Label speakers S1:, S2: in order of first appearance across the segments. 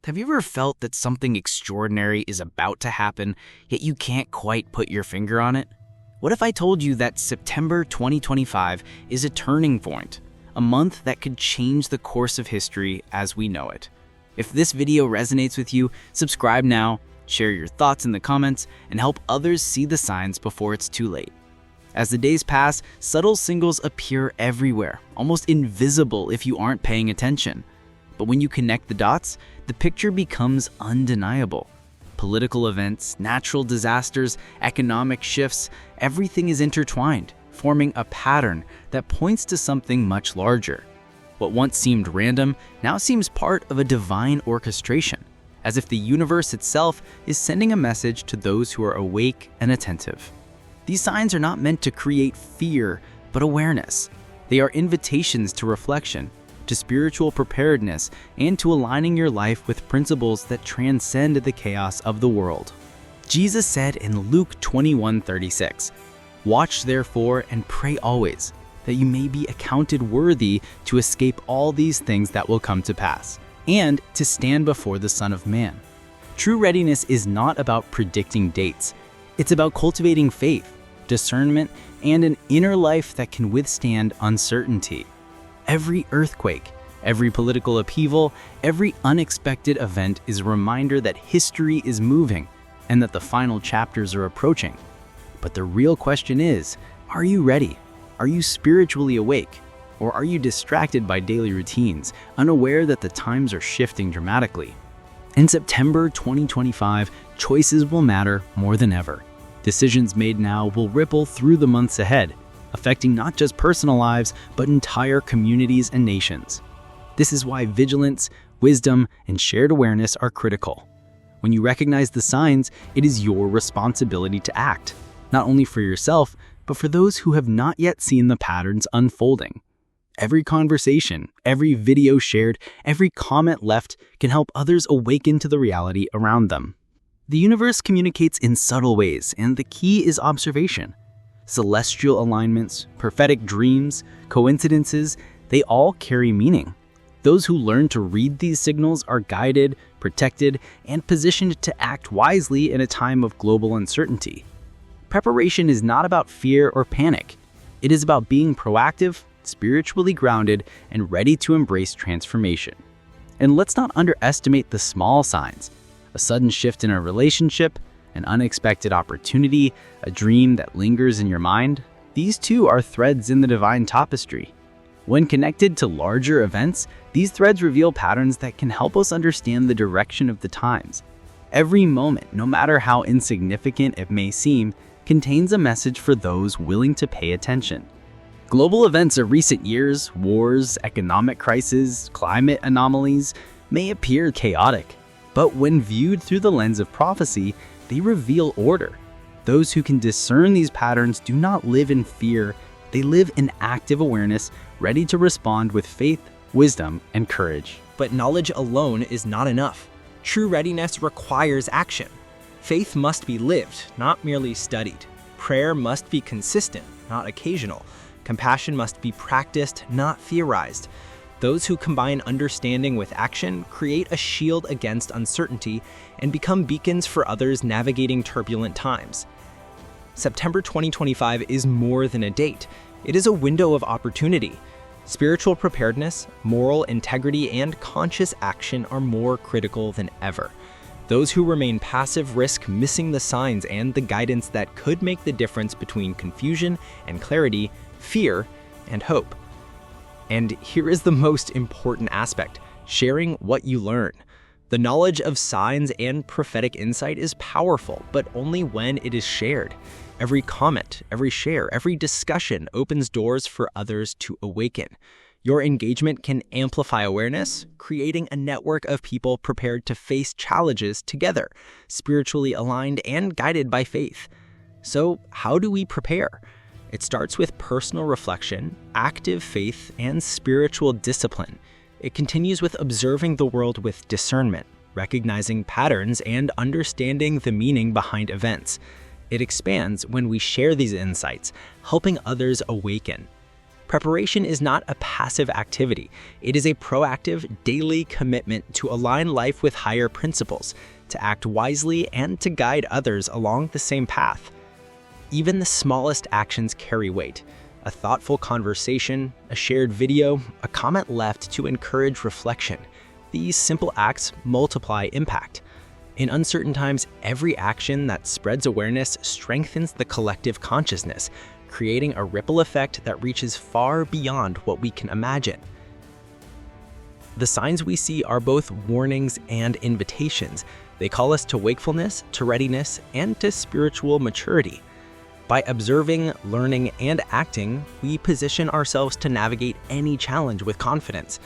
S1: Have you ever felt that something extraordinary is about to happen, yet you can't quite put your finger on it? What if I told you that September 2025 is a turning point, a month that could change the course of history as we know it? If this video resonates with you, subscribe now, share your thoughts in the comments, and help others see the signs before it's too late. As the days pass, subtle signals appear everywhere, almost invisible if you aren't paying attention. But when you connect the dots, the picture becomes undeniable. Political events, natural disasters, economic shifts, everything is intertwined, forming a pattern that points to something much larger. What once seemed random now seems part of a divine orchestration, as if the universe itself is sending a message to those who are awake and attentive. These signs are not meant to create fear, but awareness. They are invitations to reflection, to spiritual preparedness, and to aligning your life with principles that transcend the chaos of the world. Jesus said in Luke 21:36, "Watch therefore and pray always, that you may be accounted worthy to escape all these things that will come to pass, and to stand before the Son of Man." True readiness is not about predicting dates. It's about cultivating faith, discernment, and an inner life that can withstand uncertainty. Every earthquake, every political upheaval, every unexpected event is a reminder that history is moving and that the final chapters are approaching. But the real question is, are you ready? Are you spiritually awake? Or are you distracted by daily routines, unaware that the times are shifting dramatically? In September 2025, choices will matter more than ever. Decisions made now will ripple through the months ahead, affecting not just personal lives, but entire communities and nations. This is why vigilance, wisdom, and shared awareness are critical. When you recognize the signs, it is your responsibility to act, not only for yourself, but for those who have not yet seen the patterns unfolding. Every conversation, every video shared, every comment left can help others awaken to the reality around them. The universe communicates in subtle ways, and the key is observation. Celestial alignments, prophetic dreams, coincidences, they all carry meaning. Those who learn to read these signals are guided, protected, and positioned to act wisely in a time of global uncertainty. Preparation is not about fear or panic. It is about being proactive, spiritually grounded, and ready to embrace transformation. And let's not underestimate the small signs. A sudden shift in a relationship, an unexpected opportunity, a dream that lingers in your mind, these too are threads in the divine tapestry. When connected to larger events, these threads reveal patterns that can help us understand the direction of the times. Every moment, no matter how insignificant it may seem, contains a message for those willing to pay attention. Global events of recent years, wars, economic crises, climate anomalies, may appear chaotic, but when viewed through the lens of prophecy, they reveal order. Those who can discern these patterns do not live in fear, they live in active awareness, ready to respond with faith, wisdom, and courage.
S2: But knowledge alone is not enough. True readiness requires action. Faith must be lived, not merely studied. Prayer must be consistent, not occasional. Compassion must be practiced, not theorized. Those who combine understanding with action create a shield against uncertainty and become beacons for others navigating turbulent times. September 2025 is more than a date. It is a window of opportunity. Spiritual preparedness, moral integrity, and conscious action are more critical than ever. Those who remain passive risk missing the signs and the guidance that could make the difference between confusion and clarity, fear and hope. And here is the most important aspect: sharing what you learn. The knowledge of signs and prophetic insight is powerful, but only when it is shared. Every comment, every share, every discussion opens doors for others to awaken. Your engagement can amplify awareness, creating a network of people prepared to face challenges together, spiritually aligned and guided by faith. So, how do we prepare? It starts with personal reflection, active faith, and spiritual discipline. It continues with observing the world with discernment, recognizing patterns, and understanding the meaning behind events. It expands when we share these insights, helping others awaken. Preparation is not a passive activity. It is a proactive, daily commitment to align life with higher principles, to act wisely, and to guide others along the same path. Even the smallest actions carry weight. A thoughtful conversation, a shared video, a comment left to encourage reflection. These simple acts multiply impact. In uncertain times, every action that spreads awareness strengthens the collective consciousness, creating a ripple effect that reaches far beyond what we can imagine. The signs we see are both warnings and invitations. They call us to wakefulness, to readiness, and to spiritual maturity. By observing, learning, and acting, we position ourselves to navigate any challenge with confidence.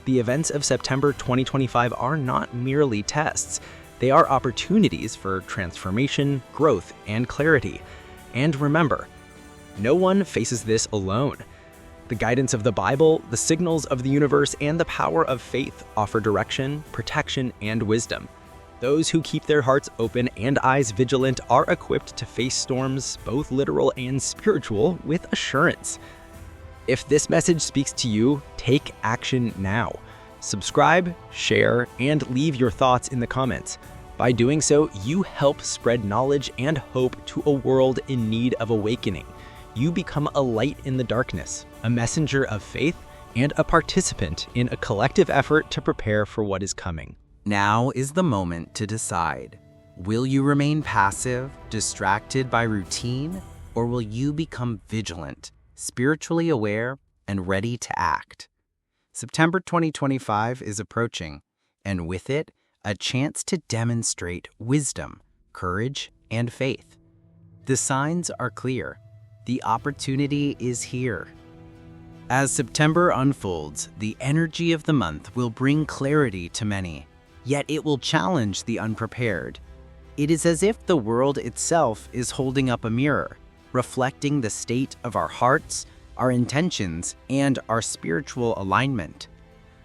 S2: The events of September 2025 are not merely tests. They are opportunities for transformation, growth, and clarity. And remember, no one faces this alone. The guidance of the Bible, the signals of the universe, and the power of faith offer direction, protection, and wisdom. Those who keep their hearts open and eyes vigilant are equipped to face storms, both literal and spiritual, with assurance. If this message speaks to you, take action now. Subscribe, share, and leave your thoughts in the comments. By doing so, you help spread knowledge and hope to a world in need of awakening. You become a light in the darkness, a messenger of faith, and a participant in a collective effort to prepare for what is coming.
S1: Now is the moment to decide. Will you remain passive, distracted by routine, or will you become vigilant, spiritually aware, and ready to act? September 2025 is approaching, and with it, a chance to demonstrate wisdom, courage, and faith. The signs are clear. The opportunity is here. As September unfolds, the energy of the month will bring clarity to many. Yet it will challenge the unprepared. It is as if the world itself is holding up a mirror, reflecting the state of our hearts, our intentions, and our spiritual alignment.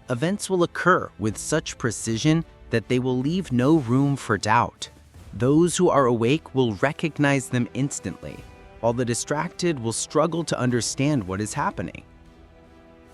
S1: Events will occur with such precision that they will leave no room for doubt. Those who are awake will recognize them instantly, while the distracted will struggle to understand what is happening.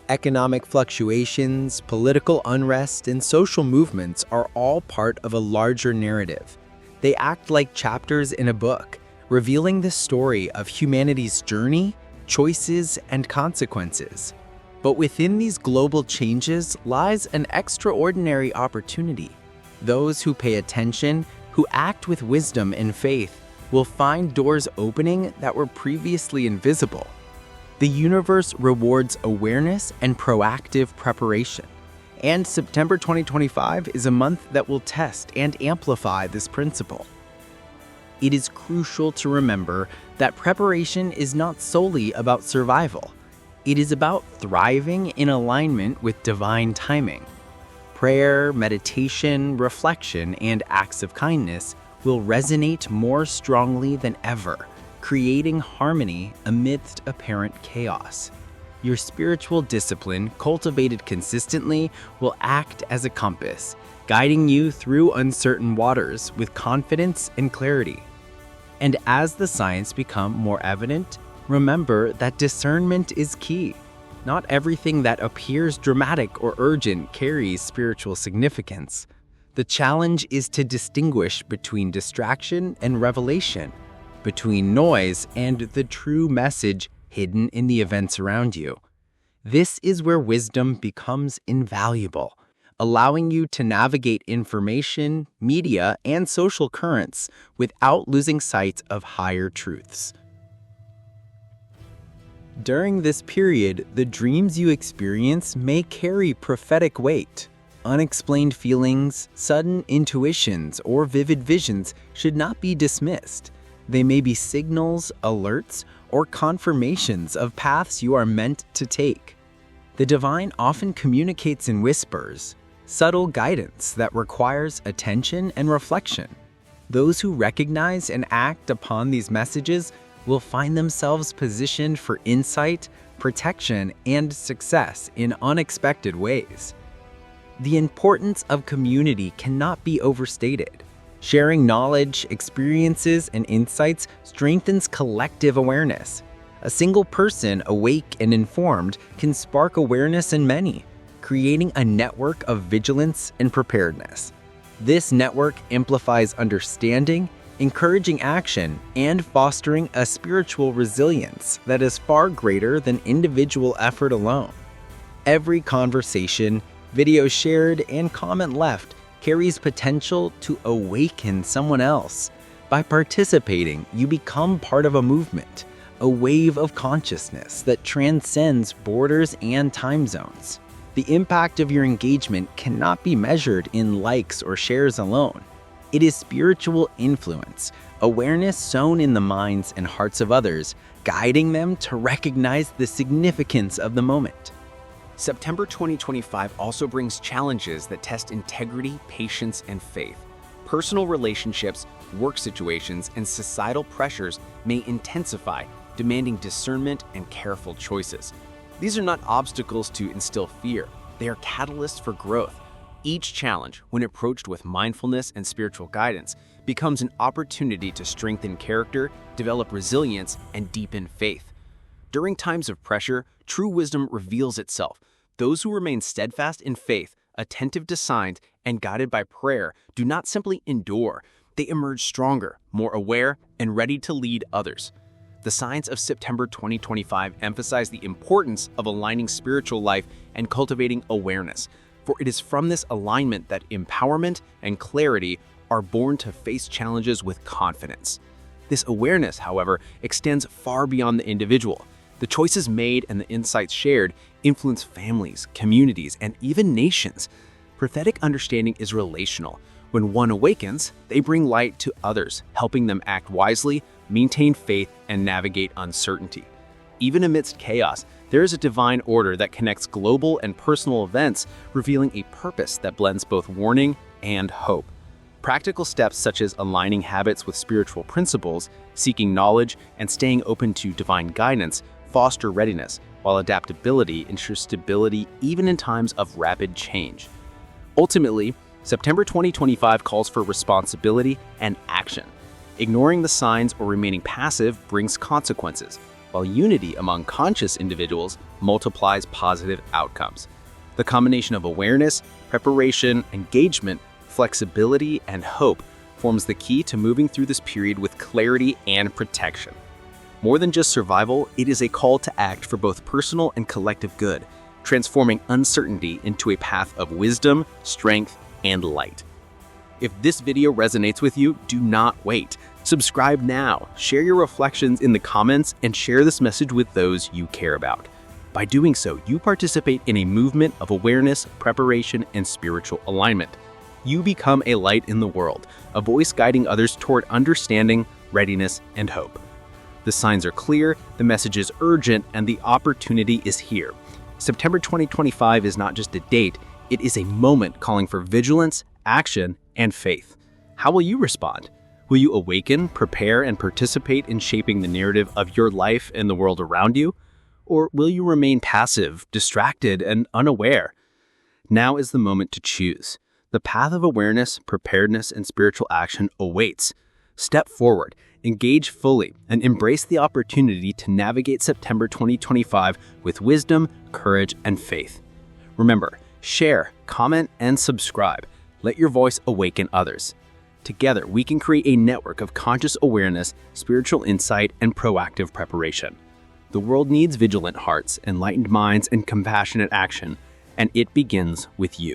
S1: Economic fluctuations, political unrest, and social movements are all part of a larger narrative. They act like chapters in a book, revealing the story of humanity's journey, choices, and consequences. But within these global changes lies an extraordinary opportunity. Those who pay attention, who act with wisdom and faith, will find doors opening that were previously invisible. The universe rewards awareness and proactive preparation. And September 2025 is a month that will test and amplify this principle. It is crucial to remember that preparation is not solely about survival. It is about thriving in alignment with divine timing. Prayer, meditation, reflection, and acts of kindness will resonate more strongly than ever, creating harmony amidst apparent chaos. Your spiritual discipline, cultivated consistently, will act as a compass, guiding you through uncertain waters with confidence and clarity. And as the signs become more evident, remember that discernment is key. Not everything that appears dramatic or urgent carries spiritual significance. The challenge is to distinguish between distraction and revelation, between noise and the true message hidden in the events around you. This is where wisdom becomes invaluable, allowing you to navigate information, media, and social currents without losing sight of higher truths. During this period, the dreams you experience may carry prophetic weight. Unexplained feelings, sudden intuitions, or vivid visions should not be dismissed. They may be signals, alerts, or confirmations of paths you are meant to take. The divine often communicates in whispers, subtle guidance that requires attention and reflection. Those who recognize and act upon these messages will find themselves positioned for insight, protection, and success in unexpected ways. The importance of community cannot be overstated. Sharing knowledge, experiences, and insights strengthens collective awareness.
S3: A single person awake and informed can spark awareness in many, creating a network of vigilance and preparedness. This network amplifies understanding, encouraging action, and fostering a spiritual resilience that is far greater than individual effort alone. Every conversation, video shared, and comment left carries potential to awaken someone else. By participating, you become part of a movement, a wave of consciousness that transcends borders and time zones. The impact of your engagement cannot be measured in likes or shares alone. It is spiritual influence, awareness sown in the minds and hearts of others, guiding them to recognize the significance of the moment.
S4: September 2025 also brings challenges that test integrity, patience, and faith. Personal relationships, work situations, and societal pressures may intensify, demanding discernment and careful choices. These are not obstacles to instill fear. They are catalysts for growth. Each challenge, when approached with mindfulness and spiritual guidance, becomes an opportunity to strengthen character, develop resilience, and deepen faith. During times of pressure, true wisdom reveals itself. Those who remain steadfast in faith, attentive to signs, and guided by prayer do not simply endure. They emerge stronger, more aware, and ready to lead others. The signs of September 2025 emphasize the importance of aligning spiritual life and cultivating awareness, for it is from this alignment that empowerment and clarity are born to face challenges with confidence. This awareness, however, extends far beyond the individual. The choices made and the insights shared influence families, communities, and even nations. Prophetic understanding is relational. When one awakens, they bring light to others, helping them act wisely, maintain faith, and navigate uncertainty. Even amidst chaos, there is a divine order that connects global and personal events, revealing a purpose that blends both warning and hope. Practical steps such as aligning habits with spiritual principles, seeking knowledge, and staying open to divine guidance foster readiness, while adaptability ensures stability even in times of rapid change. Ultimately, September 2025 calls for responsibility and action. Ignoring the signs or remaining passive brings consequences, while unity among conscious individuals multiplies positive outcomes. The combination of awareness, preparation, engagement, flexibility, and hope forms the key to moving through this period with clarity and protection. More than just survival, it is a call to act for both personal and collective good, transforming uncertainty into a path of wisdom, strength, and light. If this video resonates with you, do not wait. Subscribe now, share your reflections in the comments, and share this message with those you care about. By doing so, you participate in a movement of awareness, preparation, and spiritual alignment. You become a light in the world, a voice guiding others toward understanding, readiness, and hope. The signs are clear, the message is urgent, and the opportunity is here. September 2025 is not just a date, it is a moment calling for vigilance, action, and faith. How will you respond? Will you awaken, prepare, and participate in shaping the narrative of your life and the world around you? Or will you remain passive, distracted, and unaware? Now is the moment to choose. The path of awareness, preparedness, and spiritual action awaits. Step forward, engage fully, and embrace the opportunity to navigate September 2025 with wisdom, courage, and faith. Remember, share, comment, and subscribe. Let your voice awaken others. Together, we can create a network of conscious awareness, spiritual insight, and proactive preparation. The world needs vigilant hearts, enlightened minds, and compassionate action, and it begins with you.